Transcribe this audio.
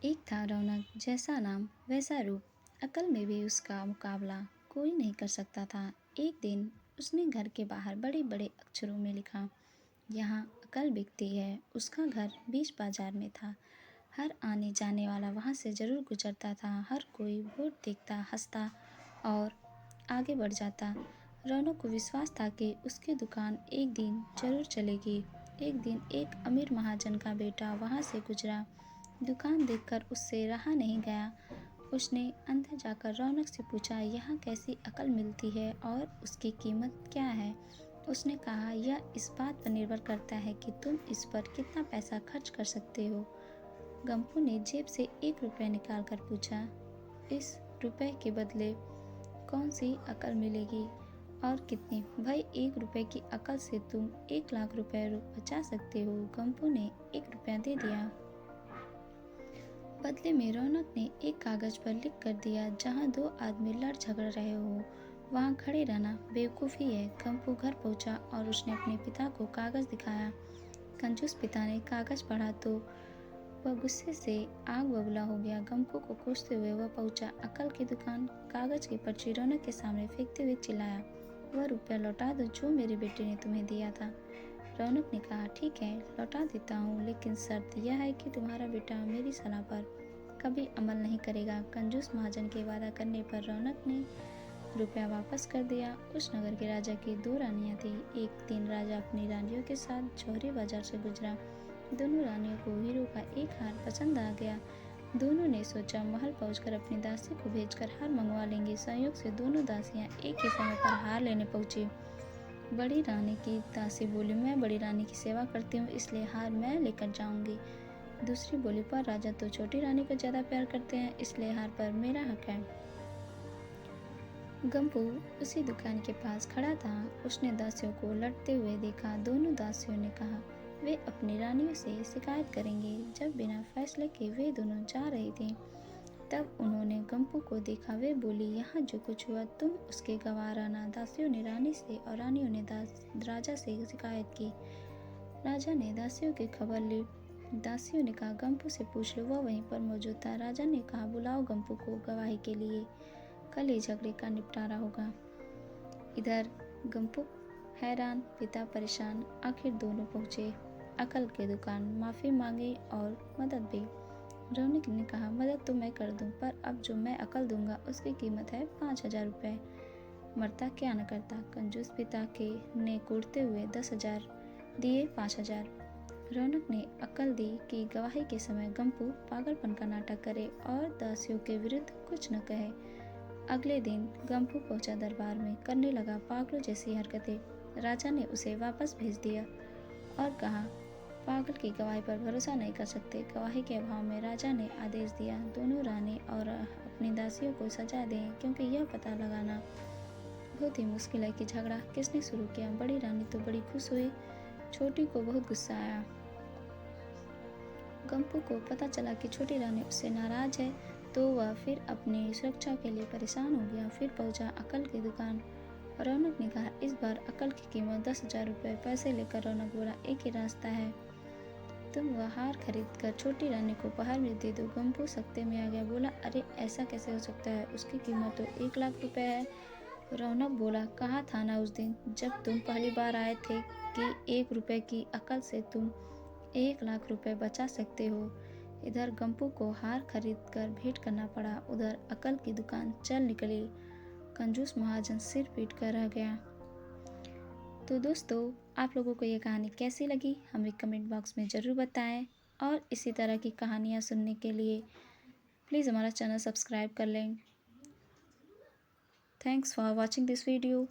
एक था रौनक, जैसा नाम वैसा रूप, अकल में भी उसका मुकाबला कोई नहीं कर सकता था। एक दिन उसने घर के बाहर बड़े बड़े अक्षरों में लिखा, यहाँ अकल बिकती है। उसका घर बीच बाजार में था। हर आने जाने वाला वहाँ से जरूर गुजरता था। हर कोई बोर्ड देखता, हंसता और आगे बढ़ जाता। रौनक को विश्वास था कि उसकी दुकान एक दिन जरूर चलेगी। एक दिन एक अमीर महाजन का बेटा वहाँ से गुजरा। दुकान देखकर उससे रहा नहीं गया। उसने अंदर जाकर रौनक से पूछा, यहाँ कैसी अकल मिलती है और उसकी कीमत क्या है। उसने कहा, यह इस बात पर निर्भर करता है कि तुम इस पर कितना पैसा खर्च कर सकते हो। गंपू ने जेब से 1 रुपया निकाल कर पूछा, इस रुपए के बदले कौन सी अकल मिलेगी और कितनी? भाई, 1 रुपए की अकल से तुम 1 लाख रुपए बचा सकते हो। गंपू ने 1 रुपया दे दिया। बदले में रौनक ने एक कागज पर लिख कर दिया, जहाँ दो आदमी लड़ झगड़ रहे हो वहाँ खड़े रहना बेवकूफ़ी है। गंपू घर पहुँचा और उसने अपने पिता को कागज दिखाया। कंजूस पिता ने कागज पढ़ा तो वह गुस्से से आग बबूला हो गया। गंपू को कोसते हुए वह पहुँचा अकल की दुकान। कागज की पर्ची रौनक के सामने फेंकते हुए चिल्लाया, वह रुपया लौटा दो जो मेरे बेटे ने तुम्हें दिया था। रौनक ने कहा, ठीक है, लौटा देता हूँ, लेकिन शर्त यह है कि तुम्हारा बेटा मेरी सलाह पर कभी अमल नहीं करेगा। कंजूस महाजन के वादा करने पर रौनक ने रुपया वापस कर दिया। उस नगर के राजा की 2 रानियां थीं। एक दिन राजा अपनी रानियों के साथ जौहरी बाजार से गुजरा। दोनों रानियों को हीरो का एक हार पसंद आ गया। दोनों ने सोचा, महल पहुंचकर अपनी दासी को भेजकर हार मंगवा लेंगे। संयोग से दोनों दासियां एक ही समय पर हार लेने पहुंची। बड़ी रानी की दासी बोली, मैं बड़ी रानी की सेवा करती हूँ, इसलिए हार मैं लेकर जाऊंगी। दूसरी बोली, पर राजा तो छोटी रानी को ज्यादा प्यार करते हैं, इसलिए हार पर मेरा हक है। गंपू उसी दुकान के पास खड़ा था। उसने दासियों को लड़ते हुए देखा। दोनों दासियों ने कहा, वे अपनी रानियों से शिकायत करेंगे। जब बिना फैसले के वे दोनों जा रही थीं, तब उन्होंने गंपू को देखा। वे बोली, यहाँ जो कुछ हुआ तुम उसके गवाह रहना। दासियों ने रानी से और रानियों ने राजा से शिकायत की। राजा ने दासियों की खबर ली। दासियों ने कहा, गंपू से पूछ लो, वह वहीं पर मौजूद था। राजा ने कहा, बुलाओ गंपू को गवाही के लिए, कल ही झगड़े का निपटारा होगा। इधर गंपू हैरान, पिता परेशान। आखिर दोनों पहुंचे अकल की दुकान। माफ़ी मांगी और मदद भी। रौनक ने कहा, मदद तो मैं कर दूं, पर अब जो मैं अकल दूंगा उसकी कीमत है 5,000 रुपये। मरता क्या न करता। कंजूस पिता के ने कूटते हुए 10,000 दिए 5,000। रौनक ने अकल दी कि गवाही के समय गंपू पागलपन का नाटक करे और दासियों के विरुद्ध कुछ न कहे। अगले दिन गंपू पहुंचा दरबार में, करने लगा पागलों जैसी हरकतें। राजा ने उसे वापस भेज दिया और कहा, पागल की गवाही पर भरोसा नहीं कर सकते। गवाही के अभाव में राजा ने आदेश दिया, दोनों रानी और अपनी दासियों को सजा दें, क्योंकि यह पता लगाना बहुत ही मुश्किल है कि झगड़ा किसने शुरू किया। बड़ी रानी तो बड़ी खुश हुई, छोटी को बहुत गुस्सा आया। गंपू को पता चला कि छोटी रानी उससे नाराज है, तो वह फिर अपनी सुरक्षा के लिए परेशान हो गया। फिर पहुंचा अकल की दुकान। रौनक ने कहा, इस बार अकल की कीमत 10,000 रुपये। पैसे लेकर रौनक बोला, एक ही रास्ता है, तुम वह हार खरीद कर छोटी रानी को उपहार में दे दो। गंपू सकते में आ गया, बोला, अरे ऐसा कैसे हो सकता है, उसकी कीमत तो 1 लाख रुपये है। रौनक बोला, कहा था ना उस दिन जब तुम पहली बार आए थे कि 1 रुपये की अकल से तुम 1 लाख रुपए बचा सकते हो। इधर गंपू को हार खरीद कर भेंट करना पड़ा, उधर अकल की दुकान चल निकली। कंजूस महाजन सिर पीट कर रह गया। तो दोस्तों, आप लोगों को ये कहानी कैसी लगी हमें कमेंट बॉक्स में ज़रूर बताएं, और इसी तरह की कहानियाँ सुनने के लिए प्लीज़ हमारा चैनल सब्सक्राइब कर लें। Thanks for watching this video.